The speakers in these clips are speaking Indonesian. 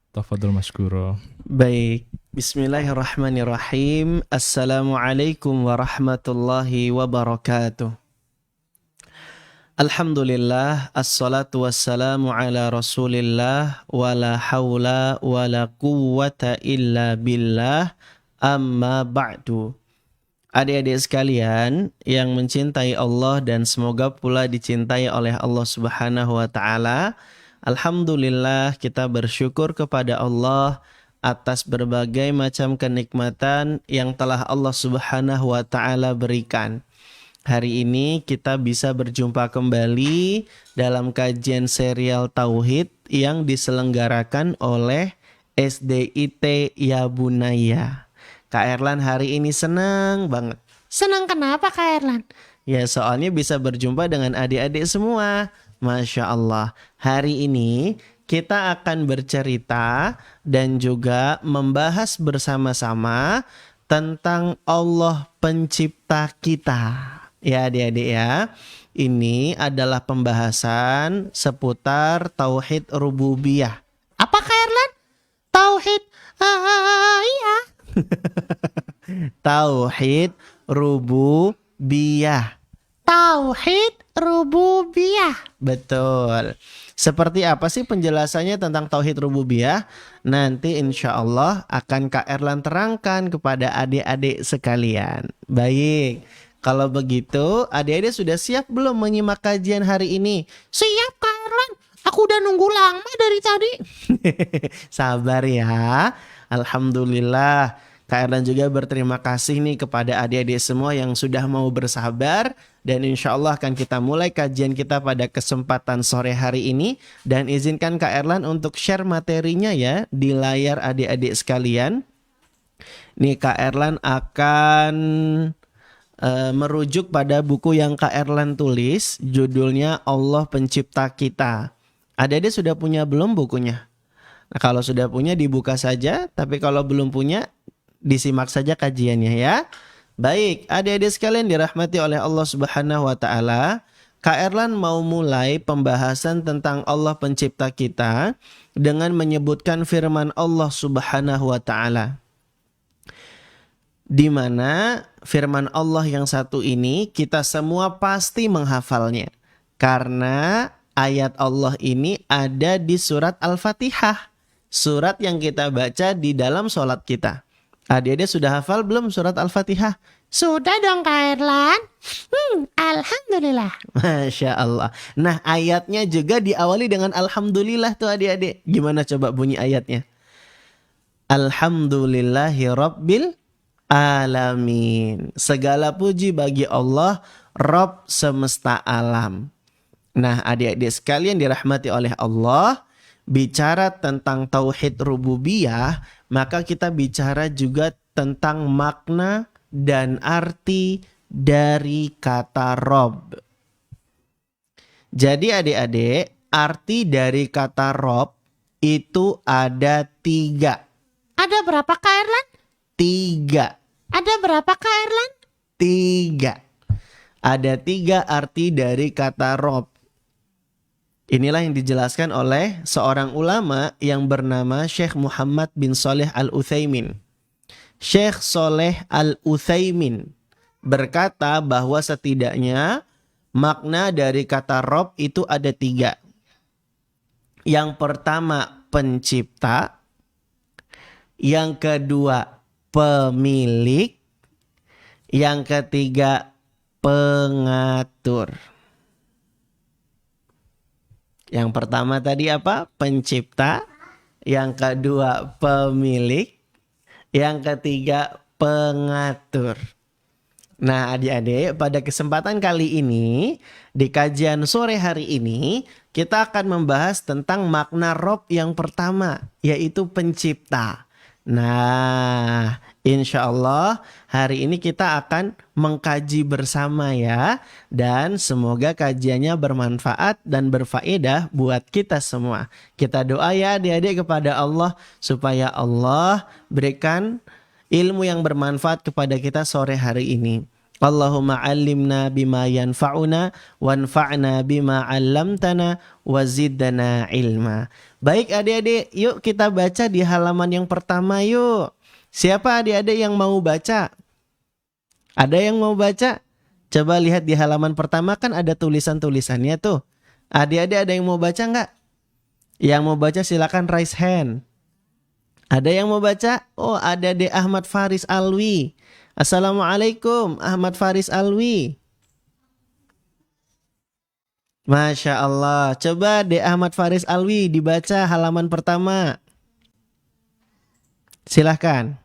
Tafadhol masykura. Baik, bismillahirrahmanirrahim. Assalamualaikum warahmatullahi wabarakatuh. Alhamdulillah, assalatu wassalamu ala rasulillah, wala hawla wala quwwata illa billah, amma ba'du. Adik-adik sekalian yang mencintai Allah dan semoga pula dicintai oleh Allah Subhanahu wa taala. Alhamdulillah kita bersyukur kepada Allah atas berbagai macam kenikmatan yang telah Allah Subhanahu wa taala berikan. Hari ini kita bisa berjumpa kembali dalam kajian serial Tauhid yang diselenggarakan oleh SDIT Ya Bunaya. Kak Erlan hari ini senang banget. Senang kenapa Kak Erlan? Ya soalnya bisa berjumpa dengan adik-adik semua. Masya Allah. Hari ini kita akan bercerita dan juga membahas bersama-sama tentang Allah pencipta kita. Ya adik-adik ya. Ini adalah pembahasan seputar Tauhid Rububiyah. Apa Kak Erlan? Tauhid. Iya. Tauhid Rububiyah. Tauhid Rububiyah. Betul. Seperti apa sih penjelasannya tentang Tauhid Rububiyah? Nanti insya Allah akan Kak Erlan terangkan kepada adik-adik sekalian. Baik, kalau begitu adik-adik sudah siap belum menyimak kajian hari ini? Siap Kak Erlan. Aku udah nunggu lama dari tadi. Sabar ya. Alhamdulillah. Kak Erlan juga berterima kasih nih kepada adik-adik semua yang sudah mau bersabar. Dan insya Allah akan kita mulai kajian kita pada kesempatan sore hari ini. Dan izinkan Kak Erlan untuk share materinya ya di layar adik-adik sekalian. Nih Kak Erlan akan merujuk pada buku yang Kak Erlan tulis. Judulnya Allah Pencipta Kita. Adik-adik sudah punya belum bukunya? Nah, kalau sudah punya dibuka saja. Tapi kalau belum punya disimak saja kajiannya ya. Baik, adik-adik sekalian dirahmati oleh Allah Subhanahu wa taala. Kak Erlan mau mulai pembahasan tentang Allah pencipta kita dengan menyebutkan firman Allah Subhanahu wa taala. Di mana firman Allah yang satu ini kita semua pasti menghafalnya. Karena ayat Allah ini ada di surat Al-Fatihah. Surat yang kita baca di dalam sholat kita. Adik-adik sudah hafal belum surat Al-Fatihah? Sudah dong Kak Erlan. Alhamdulillah. Masya Allah. Nah ayatnya juga diawali dengan Alhamdulillah tuh adik-adik. Gimana coba bunyi ayatnya? Alhamdulillahi Rabbil Alamin. Segala puji bagi Allah, Rabb semesta alam. Nah adik-adik sekalian dirahmati oleh Allah. Bicara tentang Tauhid Rububiyah, maka kita bicara juga tentang makna dan arti dari kata Rob. Jadi adik-adik, arti dari kata Rob itu ada 3. Ada berapa Kak Erlan? 3. Ada berapa Kak Erlan? 3. Ada 3 arti dari kata Rob. Inilah yang dijelaskan oleh seorang ulama yang bernama Syekh Muhammad bin Shalih Al-Utsaimin. Syekh Shalih Al-Utsaimin berkata bahwa setidaknya makna dari kata Rob itu ada 3. Yang pertama pencipta, yang kedua pemilik, yang ketiga pengatur. Yang pertama tadi apa? Pencipta. Yang kedua pemilik. Yang ketiga pengatur. Nah adik-adik pada kesempatan kali ini di kajian sore hari ini kita akan membahas tentang makna Rob yang pertama yaitu pencipta. Nah insya Allah hari ini kita akan mengkaji bersama ya. Dan semoga kajiannya bermanfaat dan berfaedah buat kita semua. Kita doa ya adik-adik kepada Allah supaya Allah berikan ilmu yang bermanfaat kepada kita sore hari ini. Allahumma allimna bima yanfa'una wanfa'na bima 'allamtana wazidna ilma. Baik adik-adik, yuk kita baca di halaman yang pertama yuk. Siapa adik-adik yang mau baca? Ada yang mau baca? Coba lihat di halaman pertama kan ada tulisan-tulisannya tuh. Adik-adik ada yang mau baca nggak? Yang mau baca silakan raise hand. Ada yang mau baca? Oh, ada De Ahmad Faris Alwi. Assalamualaikum Ahmad Faris Alwi. Masya Allah. Coba De Ahmad Faris Alwi dibaca halaman pertama. Silahkan.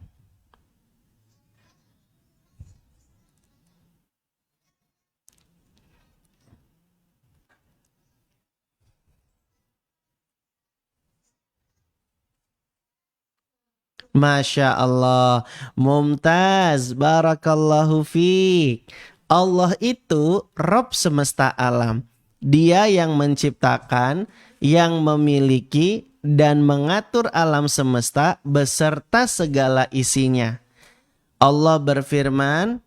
Masya Allah. Mumtaz. Barakallahu fiik. Allah itu Rabb semesta alam. Dia yang menciptakan, yang memiliki, dan mengatur alam semesta beserta segala isinya. Allah berfirman,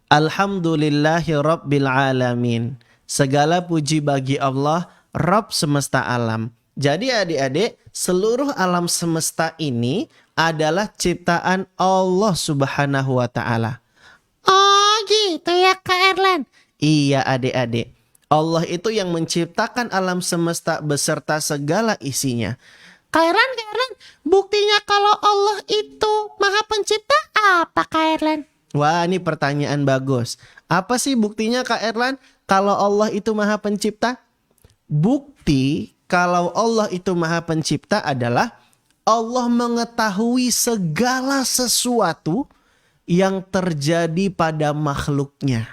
Alhamdulillahi Rabbil Alamin. Segala puji bagi Allah, Rabb semesta alam. Jadi adik-adik, seluruh alam semesta ini adalah ciptaan Allah Subhanahu wa Ta'ala. Oh gitu ya Kak Erlan. Iya adik-adik. Allah itu yang menciptakan alam semesta beserta segala isinya. Kak Erlan, buktinya kalau Allah itu maha pencipta apa Kak Erlan? Wah, ini pertanyaan bagus. Apa sih buktinya Kak Erlan kalau Allah itu maha pencipta? Bukti kalau Allah itu maha pencipta adalah Allah mengetahui segala sesuatu yang terjadi pada makhluknya.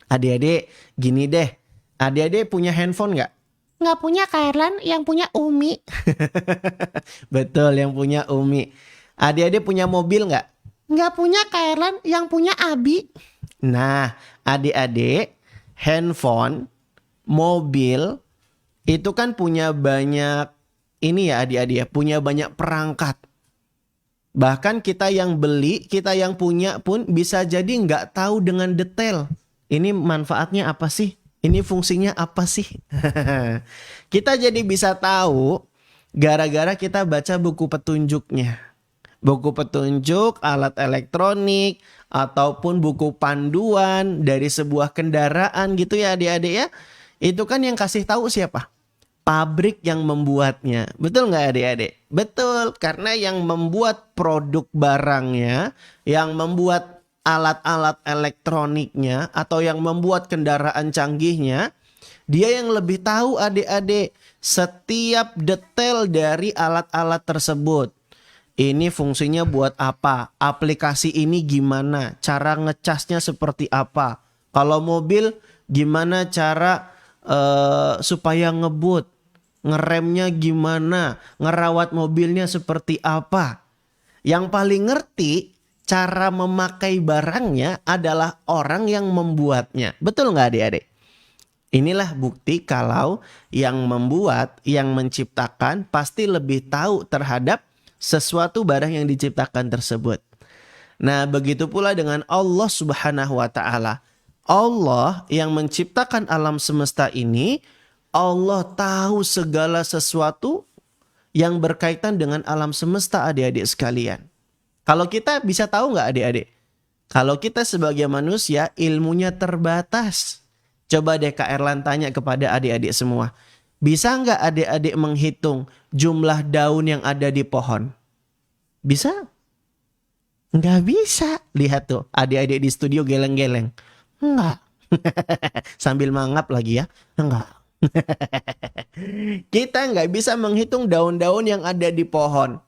Adik-adik, gini deh. Adik-adik punya handphone nggak? Nggak punya Kak Erlan, yang punya Umi. Betul, yang punya Umi. Adik-adik punya mobil nggak? Nggak punya Kak Erlan, yang punya Abi. Nah, adik-adik, handphone, mobil, itu kan punya banyak, ini ya adik-adik ya, punya banyak perangkat. Bahkan kita yang beli, kita yang punya pun bisa jadi nggak tahu dengan detail. Ini manfaatnya apa sih? Ini fungsinya apa sih? Kita jadi bisa tahu gara-gara kita baca buku petunjuknya. Buku petunjuk, alat elektronik, ataupun buku panduan dari sebuah kendaraan gitu ya adik-adik ya. Itu kan yang kasih tahu siapa? Pabrik yang membuatnya. Betul nggak adik-adik? Betul, karena yang membuat produk barangnya, yang membuat alat-alat elektroniknya, atau yang membuat kendaraan canggihnya, dia yang lebih tahu adik-adik setiap detail dari alat-alat tersebut. Ini fungsinya buat apa? Aplikasi ini gimana? Cara ngecasnya seperti apa? Kalau mobil gimana cara supaya ngebut? Ngeremnya gimana? Ngerawat mobilnya seperti apa? Yang paling ngerti cara memakai barangnya adalah orang yang membuatnya. Betul nggak adik-adik? Inilah bukti kalau yang membuat, yang menciptakan pasti lebih tahu terhadap sesuatu barang yang diciptakan tersebut. Nah, begitu pula dengan Allah Subhanahu wa Ta'ala. Allah yang menciptakan alam semesta ini, Allah tahu segala sesuatu yang berkaitan dengan alam semesta adik-adik sekalian. Kalau kita bisa tahu nggak adik-adik? Kalau kita sebagai manusia ilmunya terbatas. Coba deh Kak Erlan tanya kepada adik-adik semua. Bisa nggak adik-adik menghitung jumlah daun yang ada di pohon? Bisa? Nggak bisa. Lihat tuh adik-adik di studio geleng-geleng. Enggak. Sambil mangap lagi ya. Enggak. Kita nggak bisa menghitung daun-daun yang ada di pohon.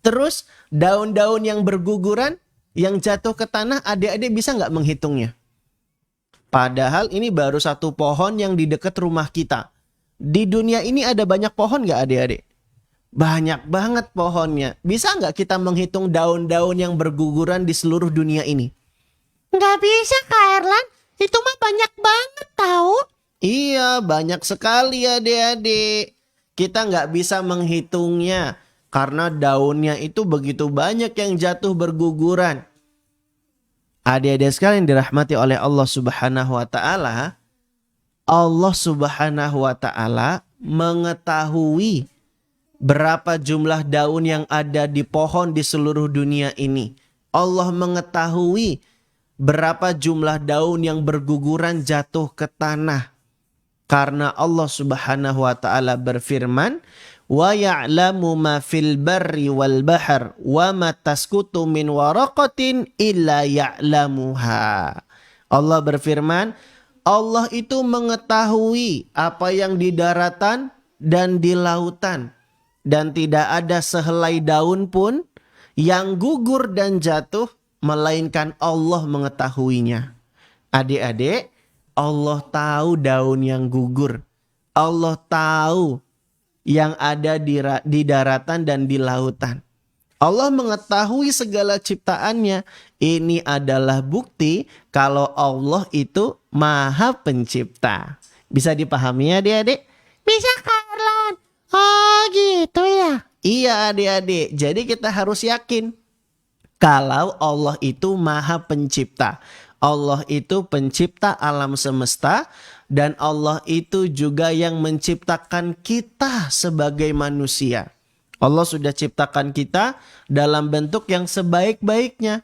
Terus daun-daun yang berguguran, yang jatuh ke tanah, adik-adik bisa nggak menghitungnya? Padahal ini baru satu pohon yang di dekat rumah kita. Di dunia ini ada banyak pohon nggak adik-adik? Banyak banget pohonnya. Bisa nggak kita menghitung daun-daun yang berguguran di seluruh dunia ini? Nggak bisa Kak Erlan, itu mah banyak banget tahu. Iya, banyak sekali adik-adik. Kita nggak bisa menghitungnya. Karena daunnya itu begitu banyak yang jatuh berguguran. Adik-adik sekalian dirahmati oleh Allah Subhanahu wa taala, Allah Subhanahu wa taala mengetahui berapa jumlah daun yang ada di pohon di seluruh dunia ini. Allah mengetahui berapa jumlah daun yang berguguran jatuh ke tanah. Karena Allah Subhanahu wa taala berfirman, "Wa ya'lamu ma fil barri wal bahr wa ma tasqutu min waraqatin illa ya'lamuha." Allah berfirman, Allah itu mengetahui apa yang di daratan dan di lautan, dan tidak ada sehelai daun pun yang gugur dan jatuh melainkan Allah mengetahuinya. Adik-adik, Allah tahu daun yang gugur. Allah tahu yang ada di daratan dan di lautan. Allah mengetahui segala ciptaannya. Ini adalah bukti kalau Allah itu Maha Pencipta. Bisa dipahami ya adik-adik? Bisa Kak Erlan. Oh gitu ya. Iya adik-adik. Jadi kita harus yakin kalau Allah itu Maha Pencipta. Allah itu pencipta alam semesta, dan Allah itu juga yang menciptakan kita sebagai manusia. Allah sudah ciptakan kita dalam bentuk yang sebaik-baiknya.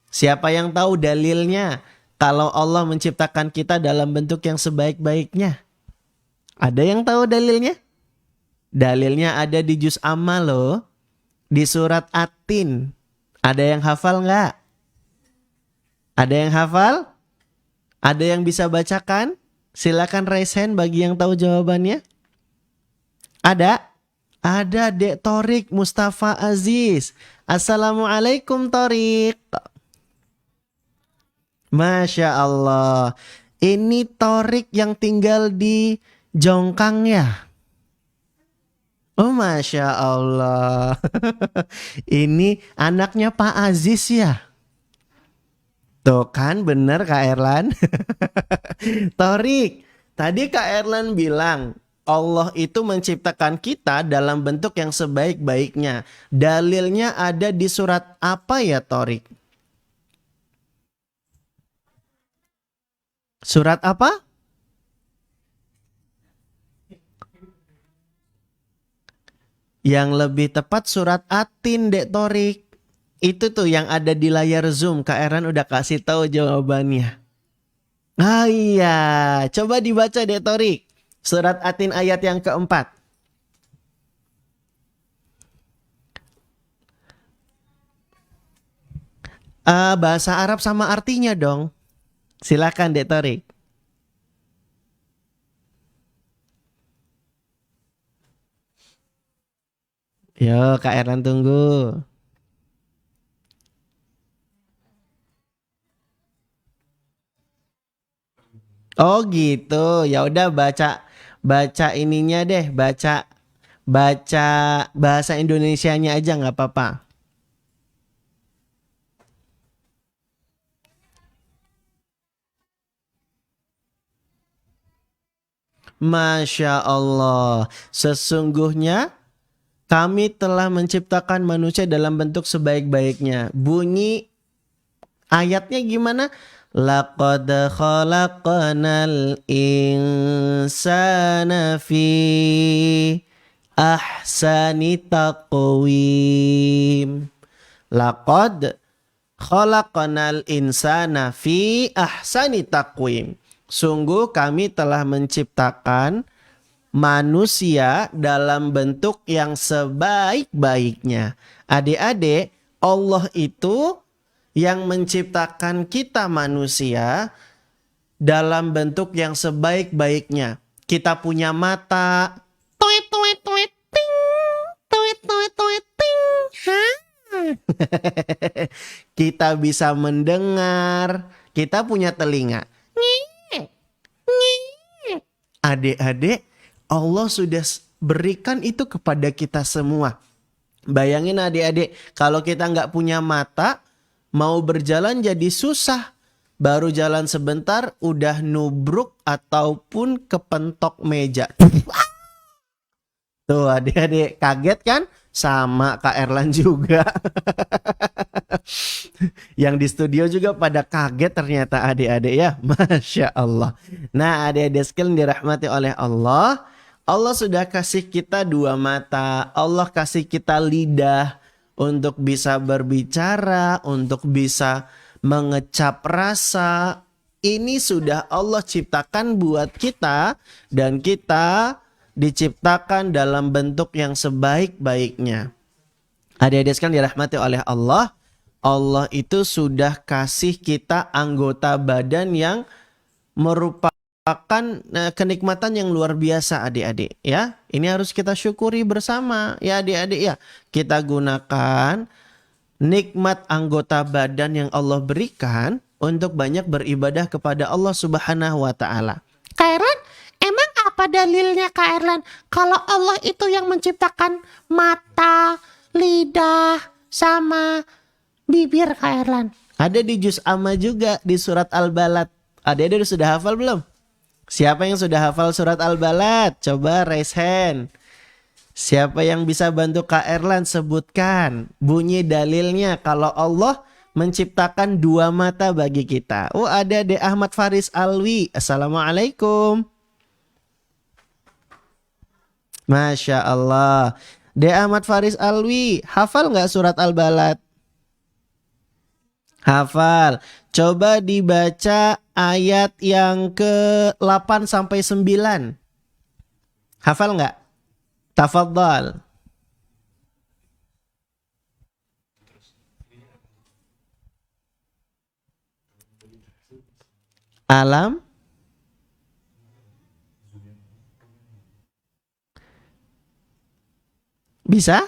Siapa yang tahu dalilnya kalau Allah menciptakan kita dalam bentuk yang sebaik-baiknya? Ada yang tahu dalilnya? Dalilnya ada di juz amma loh, di surat At-Tin. Ada yang hafal nggak? Ada yang hafal? Ada yang bisa bacakan? Silakan raise hand bagi yang tahu jawabannya. Ada? Ada Dek Torik Mustafa Aziz. Assalamualaikum Torik. Masya Allah. Ini Torik yang tinggal di Jongkang ya? Oh Masya Allah. Ini anaknya Pak Aziz ya? Tuh kan bener Kak Erlan. Torik, tadi Kak Erlan bilang Allah itu menciptakan kita dalam bentuk yang sebaik-baiknya. Dalilnya ada di surat apa ya Torik? Surat apa? Yang lebih tepat surat At-Tin Dek Torik. Itu tuh yang ada di layar Zoom. Kak Eran udah kasih tahu jawabannya. Ah iya, coba dibaca Dek Torik. Surat At-Tin ayat yang keempat. Bahasa Arab sama artinya dong. Silakan Dek Torik. Yo, Kak Erlan tunggu. Oh gitu. Ya udah baca ininya deh, baca bahasa Indonesianya aja nggak apa-apa. Masya Allah. Sesungguhnya kami telah menciptakan manusia dalam bentuk sebaik-baiknya. Bunyi ayatnya gimana? Laqad khalaqnal insana fi ahsani taqwim. Laqad khalaqnal insana fi ahsani taqwim. Sungguh kami telah menciptakan manusia dalam bentuk yang sebaik-baiknya. Adik-adik, Allah itu yang menciptakan kita manusia dalam bentuk yang sebaik-baiknya. Kita punya mata. Tuit tuit tuit ting. Tuit tuit tuit ting. Hah? Kita bisa mendengar. Kita punya telinga. Nyek. Nyek. Adik-adik, Allah sudah berikan itu kepada kita semua. Bayangin adik-adik, kalau kita nggak punya mata, mau berjalan jadi susah. Baru jalan sebentar udah nubruk ataupun kepentok meja. Tuh adik-adik kaget kan? Sama Kak Erlan juga. Yang di studio juga pada kaget ternyata adik-adik ya. Masya Allah. Nah adik-adik sekalian dirahmati oleh Allah. Allah sudah kasih kita dua mata. Allah kasih kita lidah untuk bisa berbicara, untuk bisa mengecap rasa. Ini sudah Allah ciptakan buat kita dan kita diciptakan dalam bentuk yang sebaik-baiknya. Adik-adik sekalian dirahmati oleh Allah. Allah itu sudah kasih kita anggota badan yang merupakan kenikmatan yang luar biasa adik-adik ya. Ini harus kita syukuri bersama ya adik-adik ya. Kita gunakan nikmat anggota badan yang Allah berikan untuk banyak beribadah kepada Allah Subhanahu wa taala. Kak Erlan, emang apa dalilnya Kak Erlan kalau Allah itu yang menciptakan mata, lidah, sama bibir Kak Erlan? Ada di juz amma juga di surat Al-Balad. Adik-adik sudah hafal belum? Siapa yang sudah hafal surat Al-Balad? Coba raise hand. Siapa yang bisa bantu Kak Erlan sebutkan bunyi dalilnya kalau Allah menciptakan dua mata bagi kita. Oh ada De Ahmad Faris Alwi. Assalamualaikum. Masya Allah. De Ahmad Faris Alwi, hafal nggak surat Al-Balad? Hafal. Coba dibaca ayat yang ke-8 sampai 9. Hafal nggak? Tafadhal. Alam. Bisa?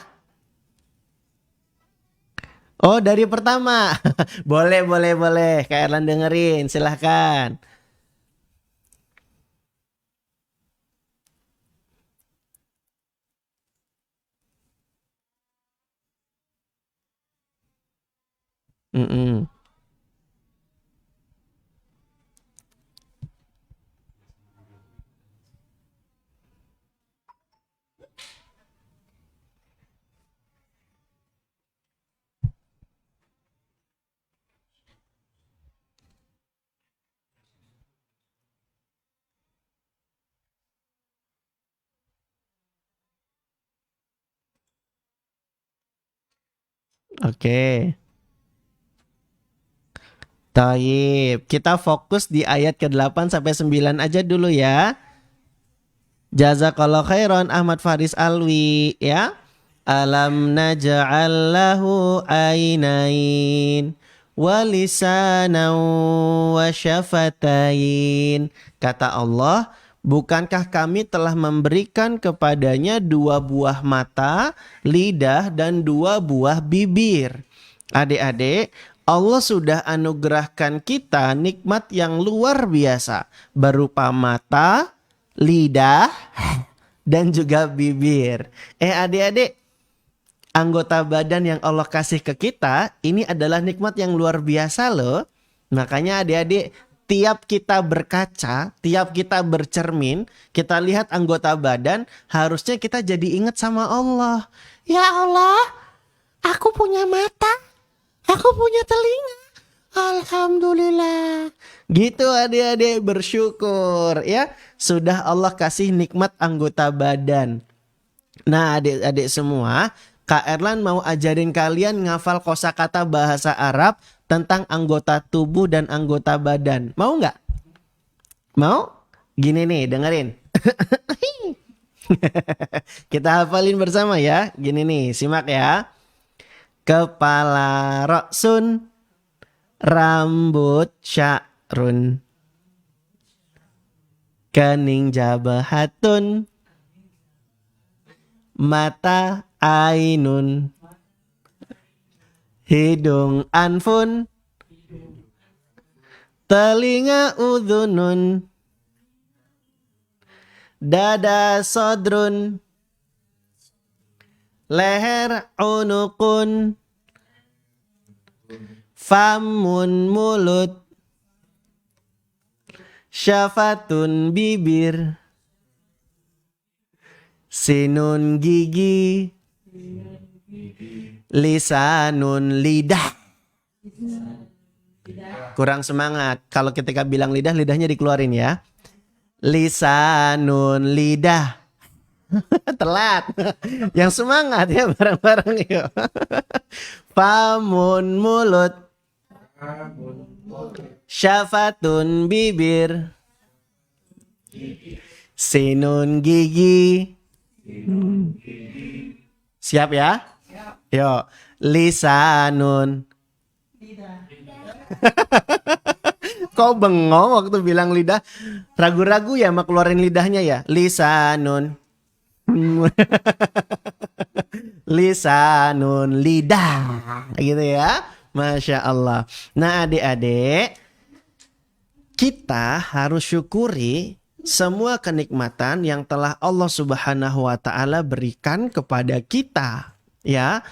Oh dari pertama. Boleh, boleh, boleh. Kak Erlan dengerin, silahkan. Mm-mm. Oke. Taib. Kita fokus di ayat ke-8 sampai 9 aja dulu ya. Jazakallah khairan Ahmad Faris Alwi ya. Alam naj'al lahu ainain wa lisanan wa syafatain. Kata Allah, bukankah kami telah memberikan kepadanya dua buah mata, lidah dan dua buah bibir. Adik-adik, Allah sudah anugerahkan kita nikmat yang luar biasa berupa mata, lidah, dan juga bibir. Adik-adik, anggota badan yang Allah kasih ke kita ini adalah nikmat yang luar biasa loh. Makanya adik-adik, tiap kita berkaca, tiap kita bercermin, kita lihat anggota badan, harusnya kita jadi ingat sama Allah. Ya Allah, aku punya mata, aku punya telinga. Alhamdulillah. Gitu adik-adik, bersyukur ya. Sudah Allah kasih nikmat anggota badan. Nah adik-adik semua, Kak Erlan mau ajarin kalian ngafal kosakata bahasa Arab tentang anggota tubuh dan anggota badan. Mau nggak? Mau? Gini nih, dengerin. Kita hafalin bersama ya. Gini nih, simak ya. Kepala roksun, rambut sya'run, kening jabahatun, mata ainun, hidung anfun, telinga udhunun, dada sodrun, leher unukun, famun mulut, syafatun bibir, sinun gigi, Lisanun, lidah. Kurang semangat. Kalau ketika bilang lidah, lidahnya dikeluarin ya. Lisanun, lidah. Telat. Yang semangat ya, bareng-bareng yuk. Famun, mulut. Syafatun, bibir. Sinun, gigi. Siap ya? Yuk. Lisanun. Kau bengong waktu bilang lidah? Ragu-ragu ya sama keluarin lidahnya ya? Lisanun. Lisanun, lidah. Gitu ya. Masya Allah. Nah adik-adik, kita harus syukuri semua kenikmatan yang telah Allah Subhanahu wa Ta'ala berikan kepada kita. Ya,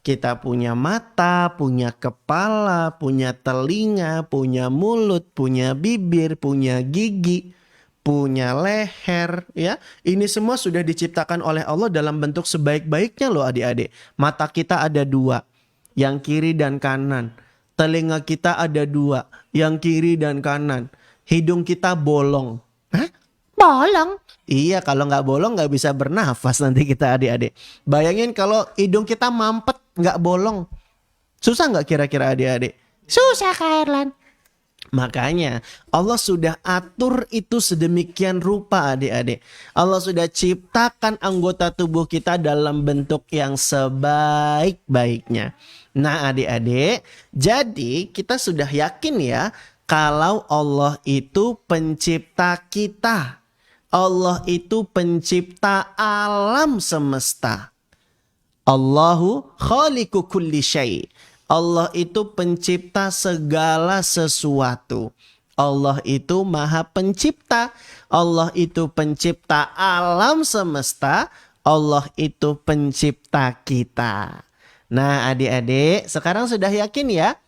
kita punya mata, punya kepala, punya telinga, punya mulut, punya bibir, punya gigi, punya leher. Ya, ini semua sudah diciptakan oleh Allah dalam bentuk sebaik-baiknya loh adik-adik. Mata kita ada dua, yang kiri dan kanan. Telinga kita ada dua, yang kiri dan kanan. Hidung kita bolong. Hah? Bolong. Iya, kalau nggak bolong nggak bisa bernafas nanti kita adik-adik. Bayangin kalau hidung kita mampet nggak bolong. Susah nggak kira-kira adik-adik? Susah Kak Erlan. Makanya Allah sudah atur itu sedemikian rupa adik-adik. Allah sudah ciptakan anggota tubuh kita dalam bentuk yang sebaik-baiknya. Nah adik-adik, jadi kita sudah yakin ya kalau Allah itu pencipta kita. Allah itu pencipta alam semesta. Allahu khaliqu kulli syai'. Allah itu pencipta segala sesuatu. Allah itu maha pencipta. Allah itu pencipta alam semesta. Allah itu pencipta kita. Nah adik-adik, sekarang sudah yakin ya?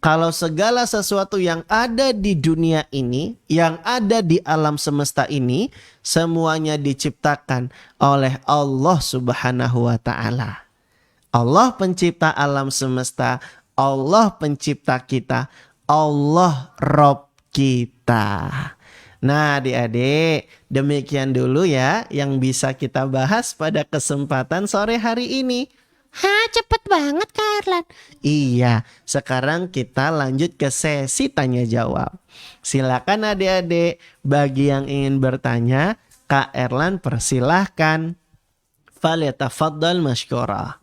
Kalau segala sesuatu yang ada di dunia ini, yang ada di alam semesta ini, semuanya diciptakan oleh Allah Subhanahu wa Ta'ala. Allah pencipta alam semesta, Allah pencipta kita, Allah Rob kita. Nah adik-adik, demikian dulu ya yang bisa kita bahas pada kesempatan sore hari ini. Hah, cepet banget Kak Erlan. Iya, sekarang kita lanjut ke sesi tanya jawab. Silakan adik-adik, bagi yang ingin bertanya, Kak Erlan persilahkan. Falyatafaddal masykurah.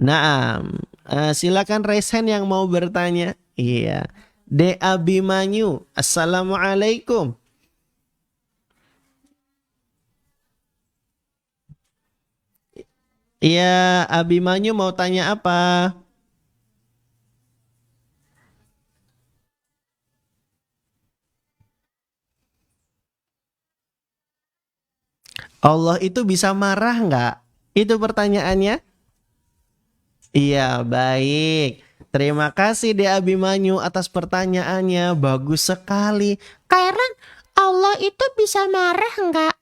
Naam, silakan raise hand yang mau bertanya. Iya. De Abimanyu, Assalamualaikum. Iya, Abimanyu mau tanya apa? Allah itu bisa marah nggak? Itu pertanyaannya. Iya, baik. Terima kasih De Abimanyu atas pertanyaannya. Bagus sekali. Kak Erlan, Allah itu bisa marah nggak?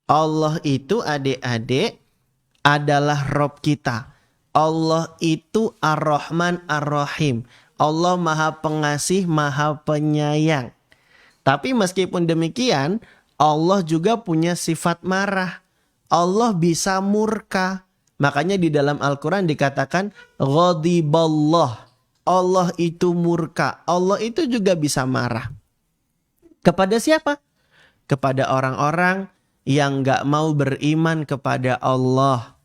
Allah itu adik-adik adalah Rob kita. Allah itu Ar-Rahman Ar-Rahim. Allah maha pengasih, maha penyayang. Tapi meskipun demikian, Allah juga punya sifat marah. Allah bisa murka. Makanya di dalam Al-Quran dikatakan Ghadiballah. Allah itu murka. Allah itu juga bisa marah. Kepada siapa? Kepada orang-orang yang gak mau beriman kepada Allah.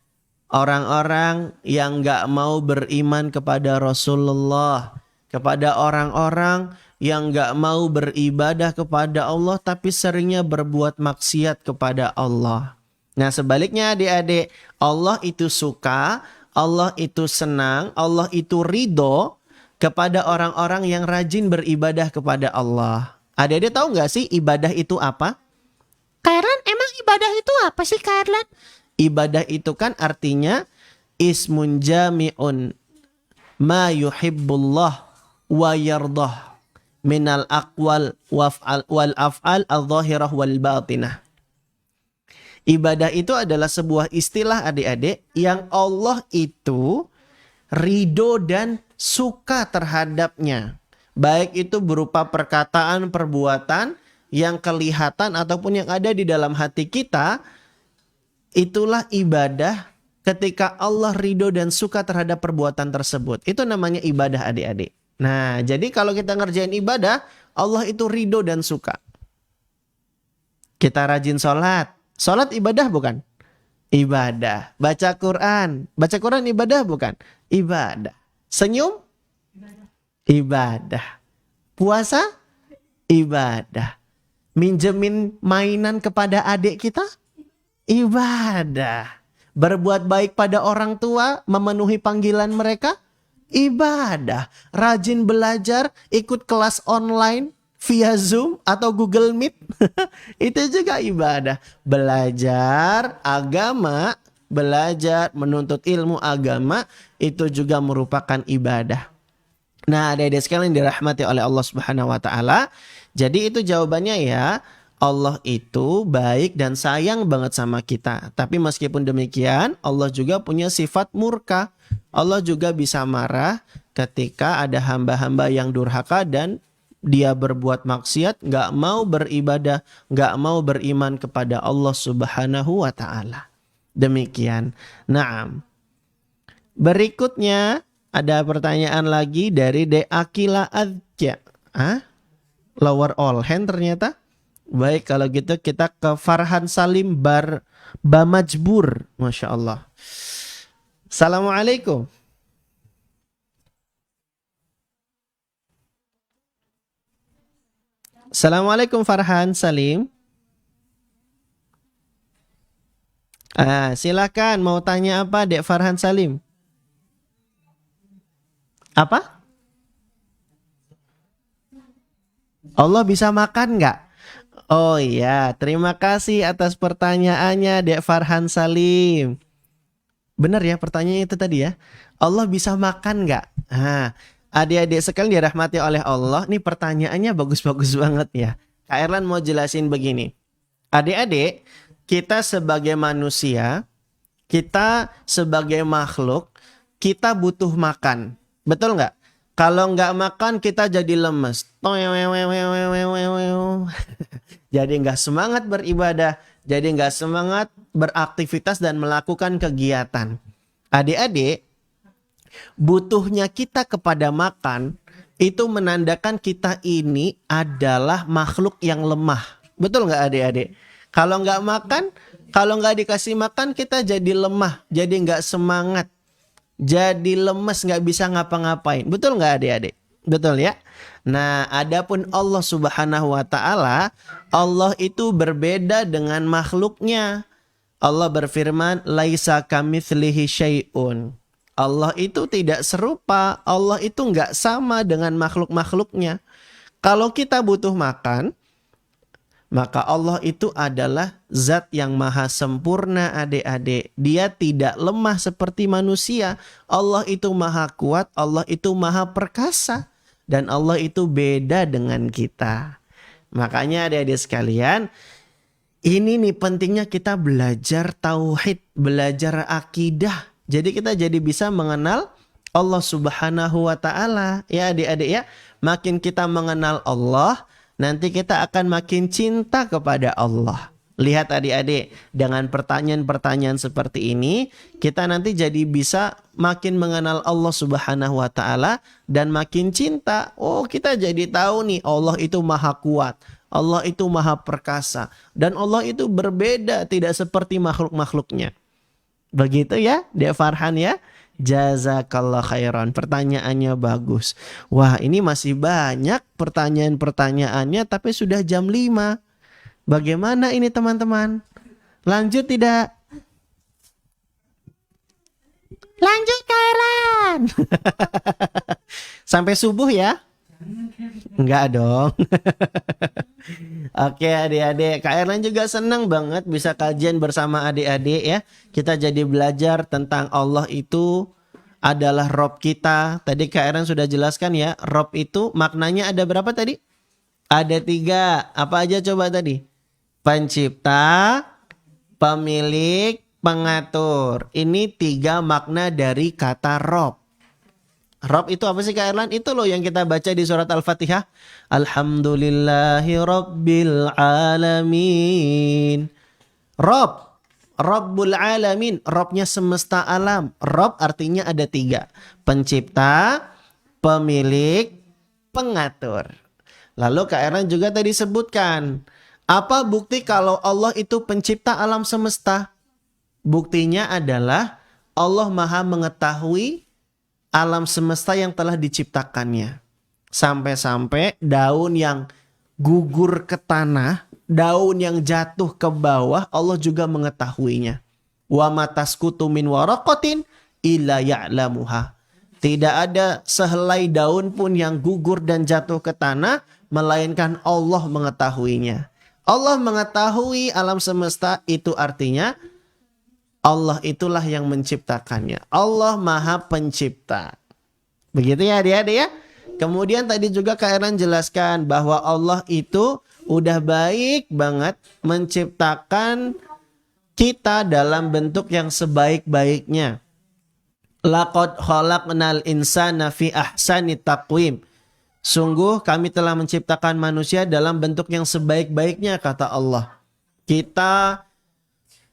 Orang-orang yang gak mau beriman kepada Rasulullah. Kepada orang-orang yang gak mau beribadah kepada Allah tapi seringnya berbuat maksiat kepada Allah. Nah sebaliknya adik-adik, Allah itu suka, Allah itu senang, Allah itu ridho kepada orang-orang yang rajin beribadah kepada Allah. Adik-adik tahu nggak sih ibadah itu apa? Kak Erlan, emang ibadah itu apa sih Kak Erlan? Ibadah itu kan artinya ismun jami'un ma yuhibbullah wa yardah minal aqwal wal af'al al-zahirah wal batinah. Ibadah itu adalah sebuah istilah adik-adik yang Allah itu ridho dan suka terhadapnya. Baik itu berupa perkataan, perbuatan yang kelihatan ataupun yang ada di dalam hati kita. Itulah ibadah ketika Allah ridho dan suka terhadap perbuatan tersebut. Itu namanya ibadah adik-adik. Nah, jadi kalau kita ngerjain ibadah, Allah itu ridho dan suka. Kita rajin sholat. Sholat ibadah bukan? Ibadah. Baca Quran. Baca Quran ibadah bukan? Ibadah. Senyum? Ibadah. Puasa? Ibadah. Minjemin mainan kepada adik kita? Ibadah. Berbuat baik pada orang tua, memenuhi panggilan mereka? Ibadah. Rajin belajar, ikut kelas online via Zoom atau Google Meet, itu juga ibadah. Belajar agama, belajar menuntut ilmu agama, itu juga merupakan ibadah. Nah, adik-adik sekalian dirahmati oleh Allah Subhanahu wa taala. Jadi itu jawabannya ya. Allah itu baik dan sayang banget sama kita. Tapi meskipun demikian, Allah juga punya sifat murka. Allah juga bisa marah ketika ada hamba-hamba yang durhaka dan dia berbuat maksiat, gak mau beribadah, gak mau beriman kepada Allah Subhanahu wa ta'ala. Demikian. Naam. Berikutnya ada pertanyaan lagi dari De Akila Adja. Lower all hand ternyata. Baik, kalau gitu kita ke Farhan Salim Bamajbur. Masya Allah. Assalamualaikum. Assalamualaikum Farhan Salim. Silakan mau tanya apa Dek Farhan Salim? Apa? Allah bisa makan nggak? Oh iya, terima kasih atas pertanyaannya Dek Farhan Salim. Benar ya pertanyaannya itu tadi ya. Allah bisa makan nggak? Adik-adik sekalian dirahmati oleh Allah, nih pertanyaannya bagus-bagus banget ya. Kak Erlan mau jelasin begini. Adik-adik, kita sebagai manusia, kita sebagai makhluk, kita butuh makan. Betul nggak? Kalau nggak makan kita jadi lemes. Jadi nggak semangat beribadah, jadi nggak semangat beraktivitas dan melakukan kegiatan. Adik-adik, butuhnya kita kepada makan itu menandakan kita ini adalah makhluk yang lemah. Betul nggak adik-adik? Kalau nggak makan, kalau nggak dikasih makan kita jadi lemah, jadi nggak semangat, jadi lemes, nggak bisa ngapa-ngapain. Betul nggak adik-adik? Betul ya? Nah, adapun Allah Subhanahu wa ta'ala, Allah itu berbeda dengan makhluknya. Allah berfirman, laisa kamitslihi syai'un. Allah itu tidak serupa, Allah itu nggak sama dengan makhluk-makhluknya. Kalau kita butuh makan, maka Allah itu adalah zat yang maha sempurna adik-adik. Dia tidak lemah seperti manusia. Allah itu maha kuat, Allah itu maha perkasa. Dan Allah itu beda dengan kita. Makanya adik-adik sekalian, ini nih pentingnya kita belajar tauhid, belajar akidah. Jadi kita jadi bisa mengenal Allah Subhanahu wa ta'ala. Ya adik-adik ya. Makin kita mengenal Allah, nanti kita akan makin cinta kepada Allah. Lihat adik-adik, dengan pertanyaan-pertanyaan seperti ini, kita nanti jadi bisa makin mengenal Allah Subhanahu wa ta'ala dan makin cinta. Oh, kita jadi tahu nih Allah itu maha kuat. Allah itu maha perkasa. Dan Allah itu berbeda, tidak seperti makhluk-makhluknya. Begitu ya, Dek Farhan ya. Jazakallah khairan. Pertanyaannya bagus. Wah, ini masih banyak pertanyaan-pertanyaannya tapi sudah jam 5. Bagaimana ini teman-teman? Lanjut tidak? Lanjut Kak Erlan. Sampai subuh ya? Enggak dong. Oke adik-adik, Kak Erlan juga senang banget bisa kajian bersama adik-adik ya. Kita jadi belajar tentang Allah itu adalah Rob kita. Tadi Kak Erlan sudah jelaskan ya, Rob itu maknanya ada berapa tadi? Ada 3. Apa aja coba tadi? Pencipta, pemilik, pengatur. Ini 3 makna dari kata Rob. Rob itu apa sih Kak Erlan? Itu loh yang kita baca di surat Al-Fatihah. Alhamdulillahi Rabbil Alamin. Rob, Rabbul Alamin. Robnya semesta alam. Rob artinya ada 3. Pencipta, pemilik, pengatur. Lalu Kak Erlan juga tadi sebutkan. Apa bukti kalau Allah itu pencipta alam semesta? Buktinya adalah Allah Maha mengetahui alam semesta yang telah diciptakannya. Sampai-sampai daun yang gugur ke tanah, daun yang jatuh ke bawah, Allah juga mengetahuinya. Wa mataskutu min waraqatin illa ya'lamuha. Tidak ada sehelai daun pun yang gugur dan jatuh ke tanah, melainkan Allah mengetahuinya. Allah mengetahui alam semesta, itu artinya Allah itulah yang menciptakannya. Allah Maha Pencipta. Begitu ya adik-adik ya. Kemudian tadi juga Kak Erlan jelaskan bahwa Allah itu udah baik banget menciptakan kita dalam bentuk yang sebaik-baiknya. Laqad khalaqnal insana fi ahsani taqwim. Sungguh kami telah menciptakan manusia dalam bentuk yang sebaik-baiknya, kata Allah. Kita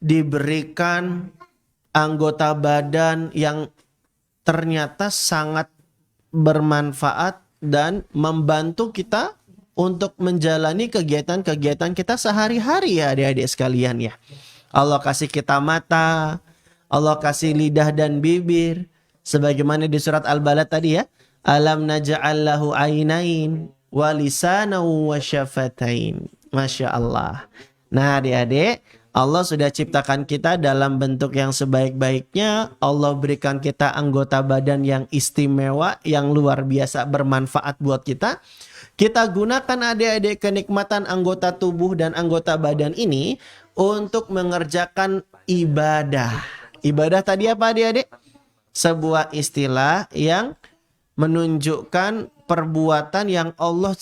diberikan anggota badan yang ternyata sangat bermanfaat dan membantu kita untuk menjalani kegiatan-kegiatan kita sehari-hari ya adik-adik sekalian ya. Allah kasih kita mata, Allah kasih lidah dan bibir. Sebagaimana di surat Al-Balad tadi ya. Alam naj'al lahu ainain wa lisanan wa syafatain. Masya Allah. Nah adik-adik, Allah sudah ciptakan kita dalam bentuk yang sebaik-baiknya. Allah berikan kita anggota badan yang istimewa, yang luar biasa bermanfaat buat kita. Kita gunakan adik-adik kenikmatan anggota tubuh dan anggota badan ini untuk mengerjakan ibadah. Ibadah tadi apa adik-adik? Sebuah istilah yang menunjukkan perbuatan yang Allah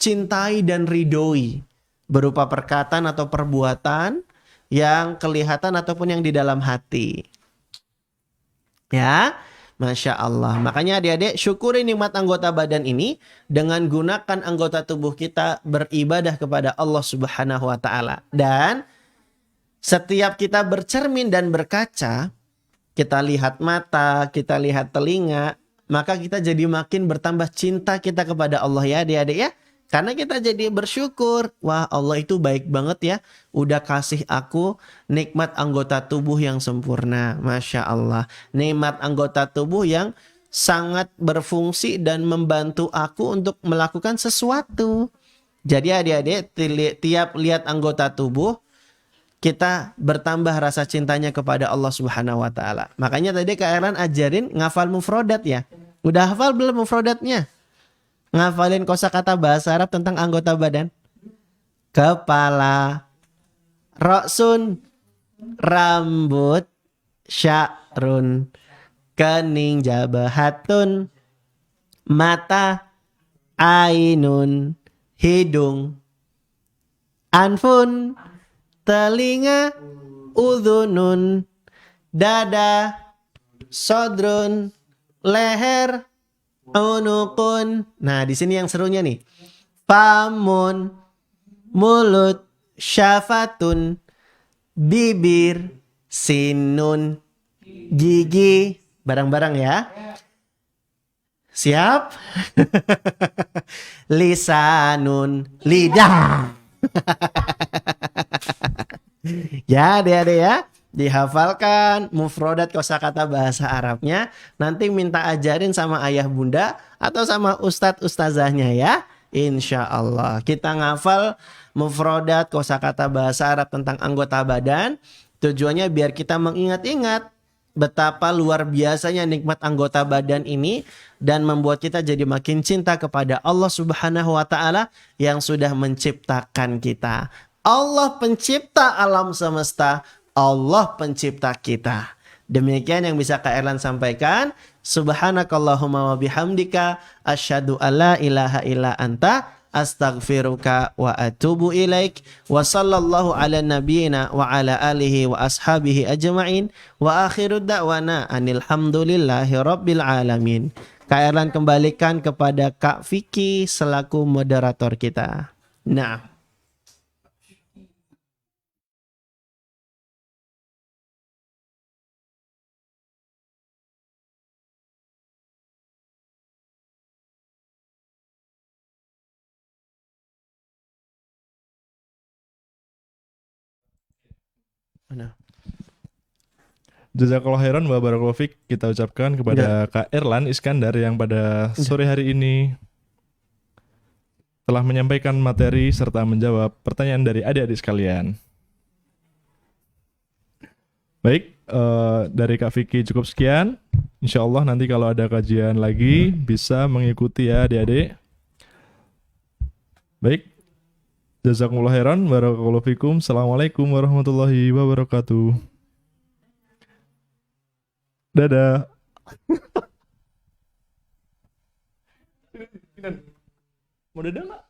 cintai dan ridhoi. Berupa perkataan atau perbuatan yang kelihatan ataupun yang di dalam hati. Ya, Masya Allah. Makanya adik-adik syukuri nikmat anggota badan ini dengan gunakan anggota tubuh kita beribadah kepada Allah Subhanahu wa Ta'ala. Dan setiap kita bercermin dan berkaca, kita lihat mata, kita lihat telinga, maka kita jadi makin bertambah cinta kita kepada Allah ya adik-adik ya. Karena kita jadi bersyukur. Wah, Allah itu baik banget ya. Udah kasih aku nikmat anggota tubuh yang sempurna. Masya Allah. Nikmat anggota tubuh yang sangat berfungsi dan membantu aku untuk melakukan sesuatu. Jadi adik-adik, tiap lihat anggota tubuh, kita bertambah rasa cintanya kepada Allah Subhanahu wa Ta'ala. Makanya tadi Kak Erlan ajarin ngafal mufrodat ya. Udah hafal belum mufrodatnya? Ngafalin kosakata bahasa Arab tentang anggota badan. Kepala, roksun, rambut, sya'run, kening, jabahatun, mata, ainun, hidung, anfun, telinga, udhunun, dada, sodrun, leher, unukun. Nah, di sini yang serunya nih. Famun, mulut, syafatun, bibir, sinun, gigi. Barang-barang ya. Siap? Lisanun, lidah. Ya, adek-adek ya. Dihafalkan mufrodat kosakata bahasa Arabnya. Nanti minta ajarin sama ayah bunda atau sama ustadz ustazahnya ya. Insya Allah kita ngafal mufrodat kosakata bahasa Arab tentang anggota badan. Tujuannya biar kita mengingat-ingat betapa luar biasanya nikmat anggota badan ini dan membuat kita jadi makin cinta kepada Allah Subhanahu wa Ta'ala yang sudah menciptakan kita. Allah pencipta alam semesta. Allah pencipta kita. Demikian yang bisa Kak Erlan sampaikan. Subhanakallahumma wa bihamdika asyhadu alla ilaha illa anta astaghfiruka wa atubu ilaik. Wa sallallahu ala nabiyyina wa ala alihi wa ashabihi ajma'in. Wa akhiru da'wana anil hamdulillahi rabbil alamin. Kak Erlan kembalikan kepada Kak Vicky selaku moderator kita. Nah, mana? Jazakallah khairan wa barakallahu fik kita ucapkan kepada Kak Erlan Iskandar yang pada sore hari ini telah menyampaikan materi serta menjawab pertanyaan dari adik-adik sekalian. Baik, dari Kak Vicky cukup sekian. Insya Allah nanti kalau ada kajian lagi bisa mengikuti ya adik-adik. Baik, jazakumullah khairan, barakallahu fikum. Assalamualaikum warahmatullahi wabarakatuh. Dadah. Mau dadah nggak?